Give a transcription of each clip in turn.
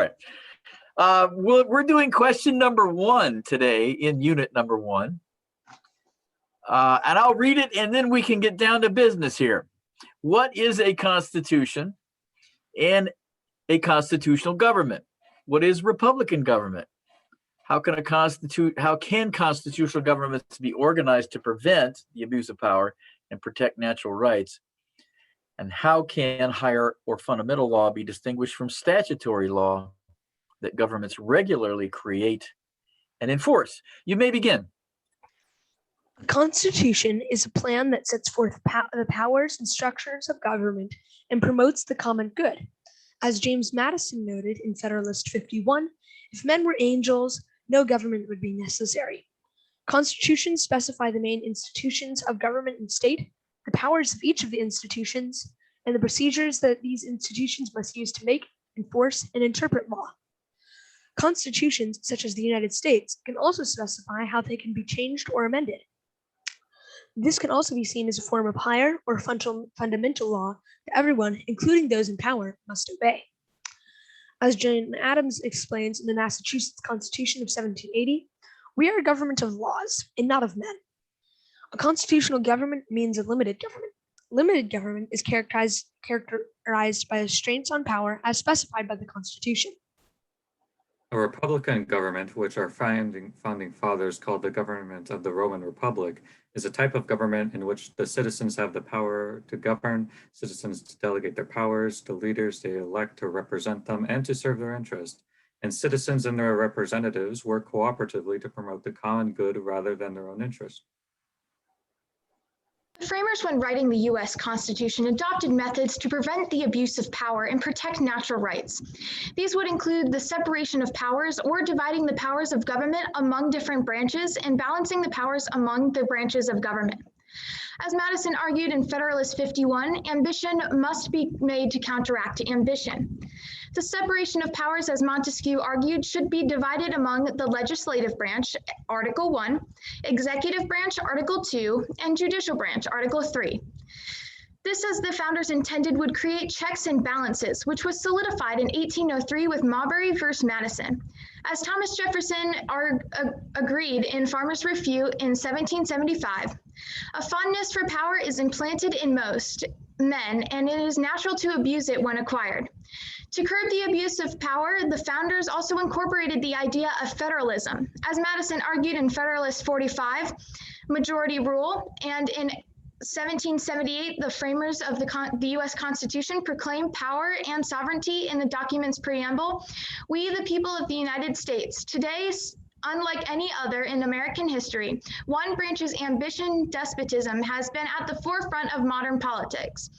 it. We're doing question number 1 today in unit number 1. And I'll read it and then we can get down to business here. What is a constitution and a constitutional government? What is Republican government? How can constitutional governments be organized to prevent the abuse of power and protect natural rights? And how can higher or fundamental law be distinguished from statutory law that governments regularly create and enforce? You may begin. A constitution is a plan that sets forth the powers and structures of government and promotes the common good. As James Madison noted in Federalist 51, if men were angels, no government would be necessary. Constitutions specify the main institutions of government and state, the powers of each of the institutions, and the procedures that these institutions must use to make, enforce, and interpret law. Constitutions, such as the United States, can also specify how they can be changed or amended. This can also be seen as a form of higher or fundamental law that everyone, including those in power, must obey. As John Adams explains in the Massachusetts Constitution of 1780, we are a government of laws and not of men. A constitutional government means a limited government. Limited government is characterized by restraints on power as specified by the Constitution. A republican government, which our founding fathers called the government of the Roman Republic, is a type of government in which the citizens have the power to govern, citizens to delegate their powers to leaders they elect to represent them and to serve their interests, and citizens and their representatives work cooperatively to promote the common good rather than their own interests. The framers, when writing the U.S. Constitution, adopted methods to prevent the abuse of power and protect natural rights. These would include the separation of powers or dividing the powers of government among different branches and balancing the powers among the branches of government. As Madison argued in Federalist 51, ambition must be made to counteract ambition. The separation of powers, as Montesquieu argued, should be divided among the legislative branch, Article 1, executive branch, Article 2, and judicial branch, Article 3. This, as the founders intended, would create checks and balances, which was solidified in 1803 with Marbury versus Madison. As Thomas Jefferson agreed in Farmer's Review in 1775, a fondness for power is implanted in most men, and it is natural to abuse it when acquired. To curb the abuse of power, the founders also incorporated the idea of federalism. As Madison argued in Federalist 45, majority rule, and in 1778, the framers of the U.S. Constitution proclaimed power and sovereignty in the document's preamble. We, the people of the United States, today, unlike any other in American history, one branch's ambition, despotism, has been at the forefront of modern politics.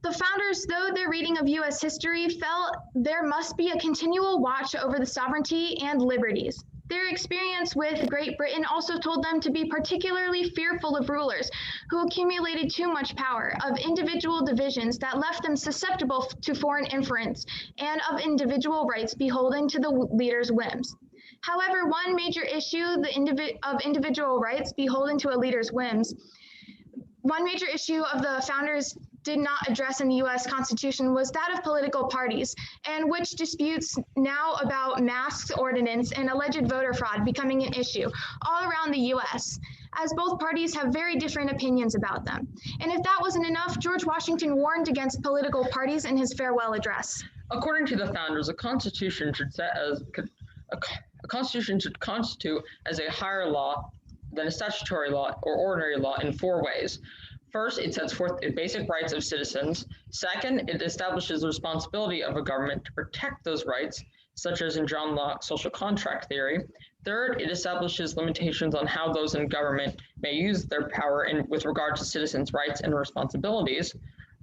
The founders, though their reading of U.S. history, felt there must be a continual watch over the sovereignty and liberties. Their experience with Great Britain also told them to be particularly fearful of rulers who accumulated too much power, of individual divisions that left them susceptible to foreign influence, and of individual rights beholden to the leader's whims. However, one major issue of individual rights beholden to a leader's whims, one major issue of the founders did not address in the U.S. Constitution was that of political parties, and which disputes now about masks ordinance and alleged voter fraud becoming an issue all around the U.S., as both parties have very different opinions about them. And if that wasn't enough, George Washington warned against political parties in his farewell address. According to the founders, a constitution should constitute as a higher law than a statutory law or ordinary law in 4 ways. First, it sets forth the basic rights of citizens. Second, it establishes the responsibility of a government to protect those rights, such as in John Locke's social contract theory. Third, it establishes limitations on how those in government may use their power with regard to citizens' rights and responsibilities,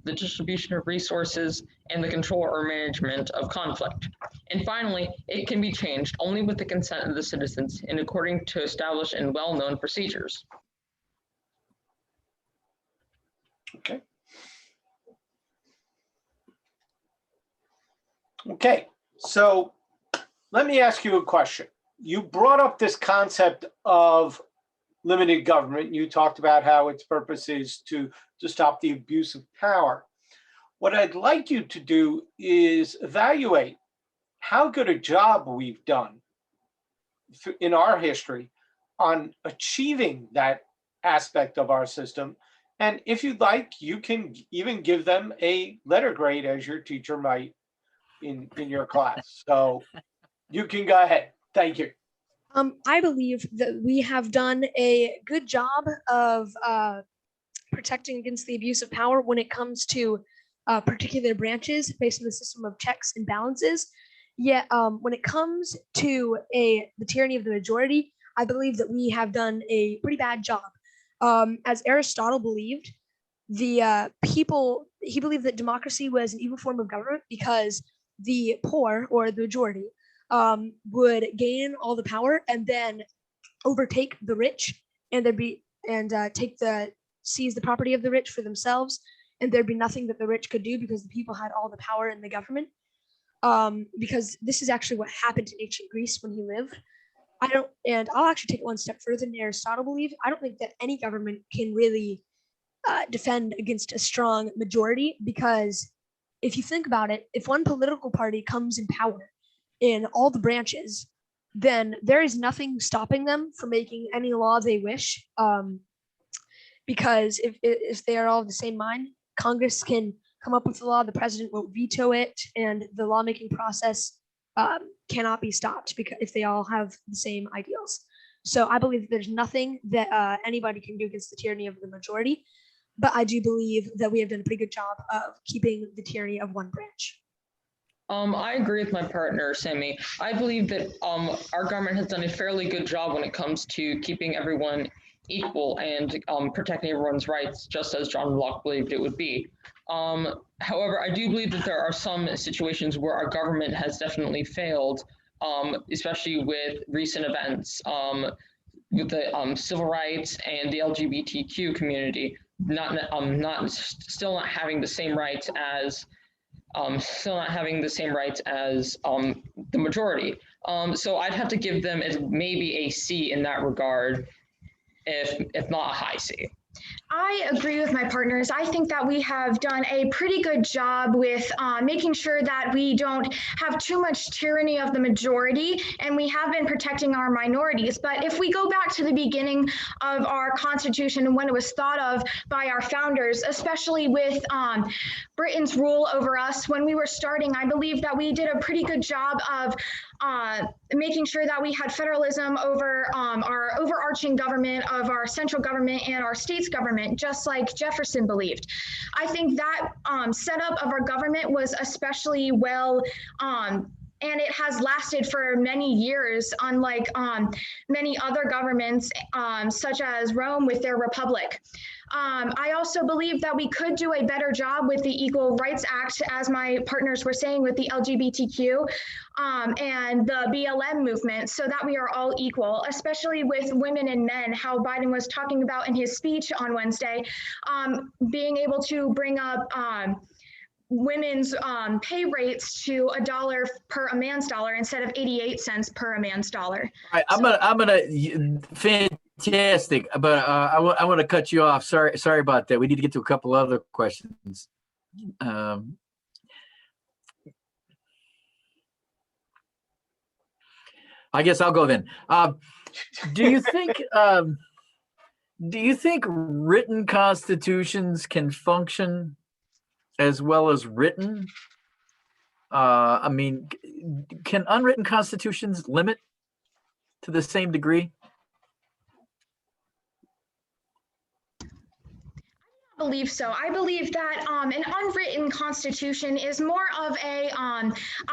the distribution of resources, and the control or management of conflict. And finally, it can be changed only with the consent of the citizens and according to established and well-known procedures. Okay, so let me ask you a question. You brought up this concept of limited government. You talked about how its purpose is to stop the abuse of power. What I'd like you to do is evaluate how good a job we've done in our history on achieving that aspect of our system. And if you'd like, you can even give them a letter grade as your teacher might in your class. So you can go ahead. Thank you. I believe that we have done a good job of protecting against the abuse of power when it comes to particular branches based on the system of checks and balances. Yet, when it comes to the tyranny of the majority, I believe that we have done a pretty bad job. As Aristotle believed, he believed that democracy was an evil form of government because the poor or the majority would gain all the power and then overtake the rich, and seize the property of the rich for themselves, and there'd be nothing that the rich could do because the people had all the power in the government. Because this is actually what happened in ancient Greece when he lived. I'll actually take it one step further than Aristotle believed. I don't think that any government can really defend against a strong majority, because if you think about it, if one political party comes in power in all the branches, then there is nothing stopping them from making any law they wish. Because if they are all of the same mind, Congress can come up with a law, the president won't veto it, and the lawmaking process cannot be stopped because if they all have the same ideals. So I believe that there's nothing that anybody can do against the tyranny of the majority, but I do believe that we have done a pretty good job of keeping the tyranny of one branch. I agree with my partner, Sammy. I believe that our government has done a fairly good job when it comes to keeping everyone equal and protecting everyone's rights, just as John Locke believed it would be. However, I do believe that there are some situations where our government has definitely failed, especially with recent events, with the civil rights and the LGBTQ community, still not having the same rights as the majority. So I'd have to give them maybe a C in that regard, if not a high C. I agree with my partners. I think that we have done a pretty good job with making sure that we don't have too much tyranny of the majority, and we have been protecting our minorities. But if we go back to the beginning of our Constitution and when it was thought of by our founders, especially with Britain's rule over us, when we were starting, I believe that we did a pretty good job of making sure that we had federalism over our overarching government of our central government and our state's government, just like Jefferson believed. I think that setup of our government was especially well and it has lasted for many years, unlike many other governments, such as Rome with their republic. I also believe that we could do a better job with the Equal Rights Act, as my partners were saying, with the LGBTQ and the BLM movement, so that we are all equal, especially with women and men, how Biden was talking about in his speech on Wednesday, being able to bring up women's pay rates to $1 per a man's dollar instead of 88 cents per a man's dollar. All right, I'm gonna fantastic, but I want to cut you off. Sorry about that. We need to get to a couple other questions. I guess I'll go then. Do you think written constitutions can function as well as written? I mean, can unwritten constitutions limit to the same degree? I believe so. I believe that an unwritten constitution is more of a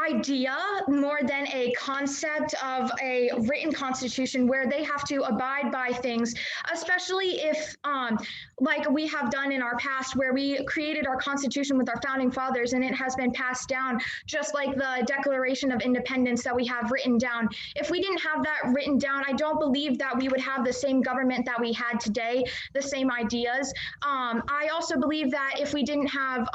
idea more than a concept of a written constitution where they have to abide by things, especially if like we have done in our past, where we created our constitution with our founding fathers and it has been passed down, just like the Declaration of Independence that we have written down. If we didn't have that written down, I don't believe that we would have the same government that we had today, the same ideas. I also believe that if we didn't have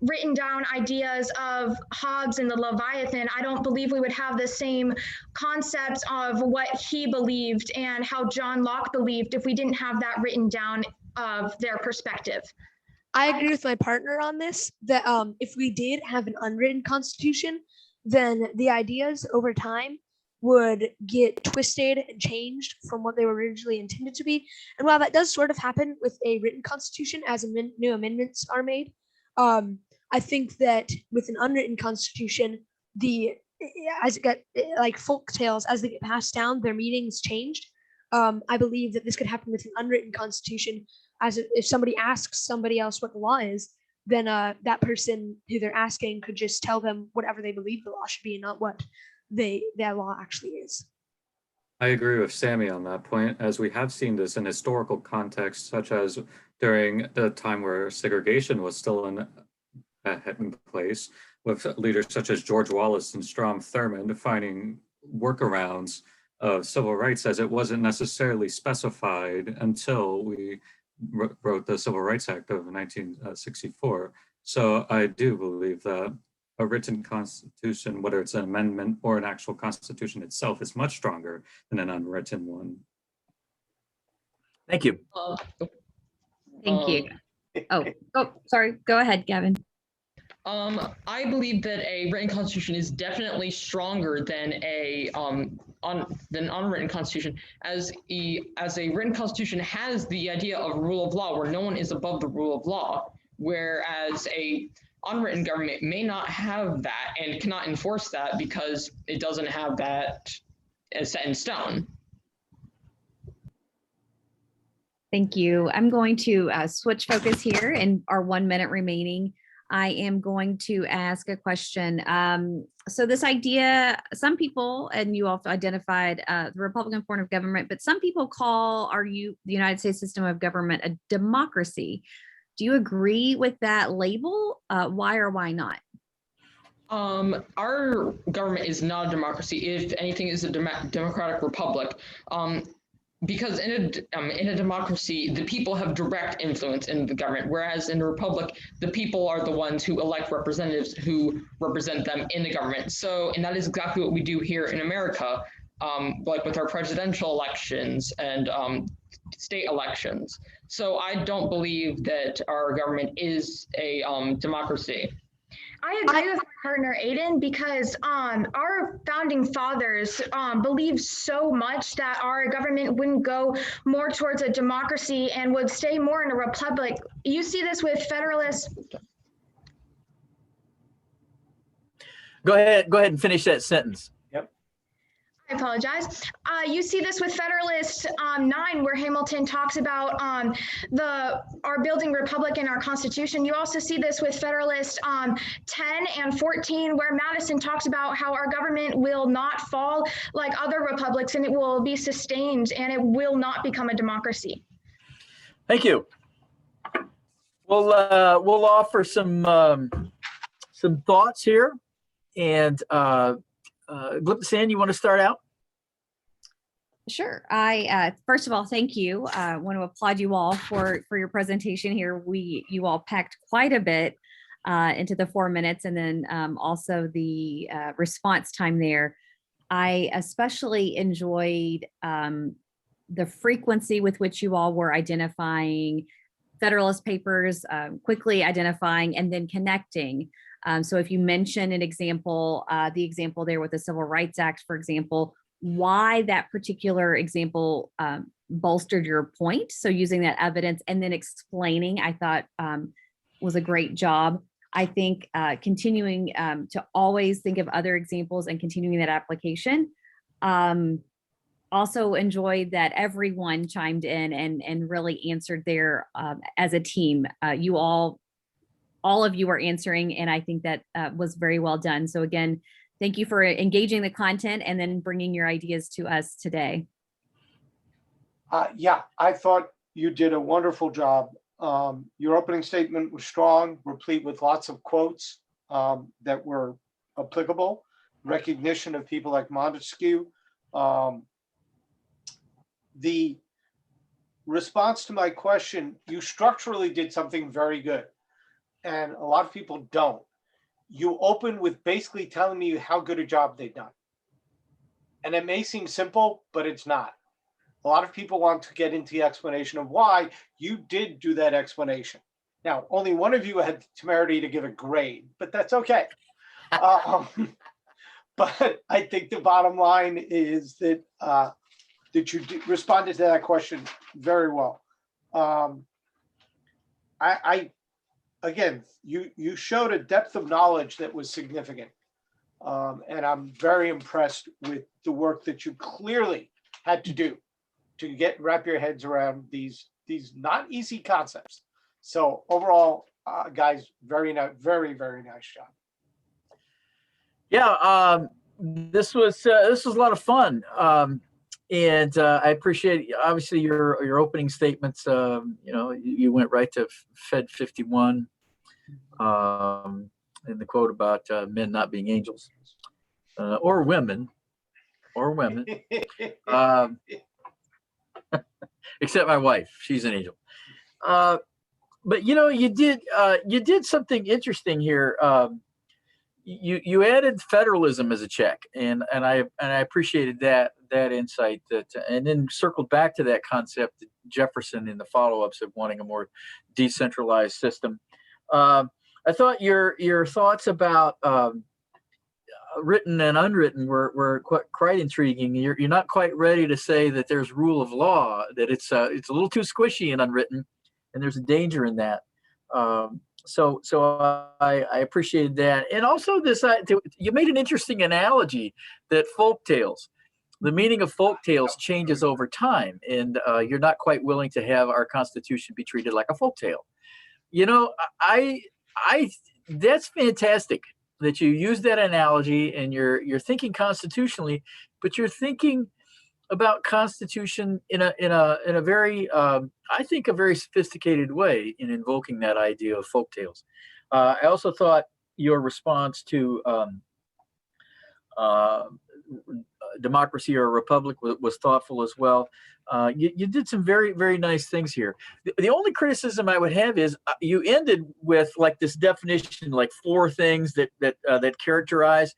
written down ideas of Hobbes and the Leviathan, I don't believe we would have the same concepts of what he believed and how John Locke believed if we didn't have that written down of their perspective. I agree with my partner on this, that if we did have an unwritten constitution, then the ideas over time would get twisted and changed from what they were originally intended to be. And while that does sort of happen with a written constitution as new amendments are made, I think that with an unwritten constitution, as it got like folk tales, as they get passed down, their meanings changed. I believe that this could happen with an unwritten constitution, as if somebody asks somebody else what the law is, then that person who they're asking could just tell them whatever they believe the law should be, and not what that law actually is. I agree with Sammy on that point, as we have seen this in historical contexts, such as during the time where segregation was still in place, with leaders such as George Wallace and Strom Thurmond finding workarounds of civil rights, as it wasn't necessarily specified until we wrote the Civil Rights Act of 1964. So I do believe that a written constitution, whether it's an amendment or an actual constitution itself, is much stronger than an unwritten one. Thank you. Thank you. Oh, sorry. Go ahead, Gavin. I believe that a written constitution is definitely stronger than an unwritten constitution, as a written constitution has the idea of rule of law, where no one is above the rule of law, whereas a unwritten government may not have that and cannot enforce that because it doesn't have that set in stone. Thank you. I'm going to switch focus here in our 1 minute remaining. I am going to ask a question. So this idea, some people, and you also identified the Republican form of government, but some people call the United States system of government a democracy. Do you agree with that label? Why or why not? Our government is not a democracy. If anything, is a democratic republic. Because in a democracy, the people have direct influence in the government, whereas in a republic, the people are the ones who elect representatives who represent them in the government. So, and that is exactly what we do here in America, like with our presidential elections and state elections. So I don't believe that our government is a democracy. I agree with my partner Aiden, because our founding fathers believed so much that our government wouldn't go more towards a democracy and would stay more in a republic. You see this with Federalists. Go ahead and finish that sentence. I apologize. You see this with Federalist 9, where Hamilton talks about our building republic in our Constitution. You also see this with Federalist 10 and 14, where Madison talks about how our government will not fall like other republics, and it will be sustained, and it will not become a democracy. Thank you. We'll offer some thoughts here, and Glipsan, you want to start out? Sure. I first of all, thank you. I want to applaud you all for your presentation here. You all packed quite a bit into the 4 minutes, and then also the response time there. I especially enjoyed the frequency with which you all were identifying Federalist Papers, quickly identifying and then connecting. So if you mention an example, the example there with the Civil Rights Act, for example, why that particular example bolstered your point. So using that evidence and then explaining, I thought was a great job. I think continuing to always think of other examples and continuing that application. Also enjoyed that everyone chimed in and really answered there as a team. You all of you are answering, and I think that was very well done. So again, thank you for engaging the content and then bringing your ideas to us today. Yeah, I thought you did a wonderful job. Your opening statement was strong, replete with lots of quotes that were applicable, recognition of people like Montesquieu. The response to my question, you structurally did something very good, and a lot of people don't. You open with basically telling me how good a job they've done. And it may seem simple, but it's not. A lot of people want to get into the explanation of why. You did do that explanation. Now, only one of you had the temerity to give a grade, but that's okay. But I think the bottom line is that that you responded to that question very well. I again, you showed a depth of knowledge that was significant, and I'm very impressed with the work that you clearly had to do to wrap your heads around these not easy concepts. So overall, guys, very nice, very nice job. Yeah, this was a lot of fun, and I appreciate obviously your opening statements. You went right to Fed 51, and the quote about men not being angels or women, except my wife. She's an angel. But you did something interesting here. You added federalism as a check, and I appreciated that insight, and then circled back to that concept that Jefferson in the follow-ups of wanting a more decentralized system. I thought your thoughts about written and unwritten were quite intriguing. You're not quite ready to say that there's rule of law, that it's a little too squishy and unwritten, and there's a danger in that. So I appreciated that, and also this. You made an interesting analogy that folk tales, the meaning of folk tales changes over time, and you're not quite willing to have our Constitution be treated like a folk tale. I that's fantastic that you use that analogy, and you're thinking constitutionally, but you're thinking about Constitution in a very I think a very sophisticated way in invoking that idea of folk tales. I also thought your response to democracy or a republic was thoughtful as well. You did some very nice things here. The only criticism I would have is you ended with like this definition, like 4 things that characterize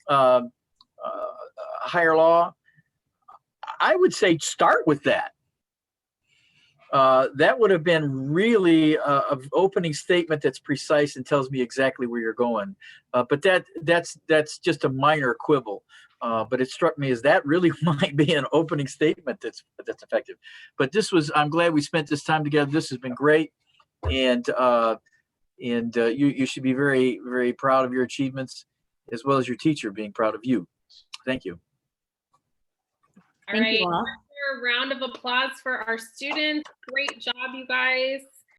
higher law. I would say start with that. That would have been really an opening statement that's precise and tells me exactly where you're going. But that's just a minor quibble. But it struck me as that really might be an opening statement that's effective. But I'm glad we spent this time together. This has been great, and you should be very proud of your achievements, as well as your teacher being proud of you. Thank you. All right, another round of applause for our students. Great job, you guys.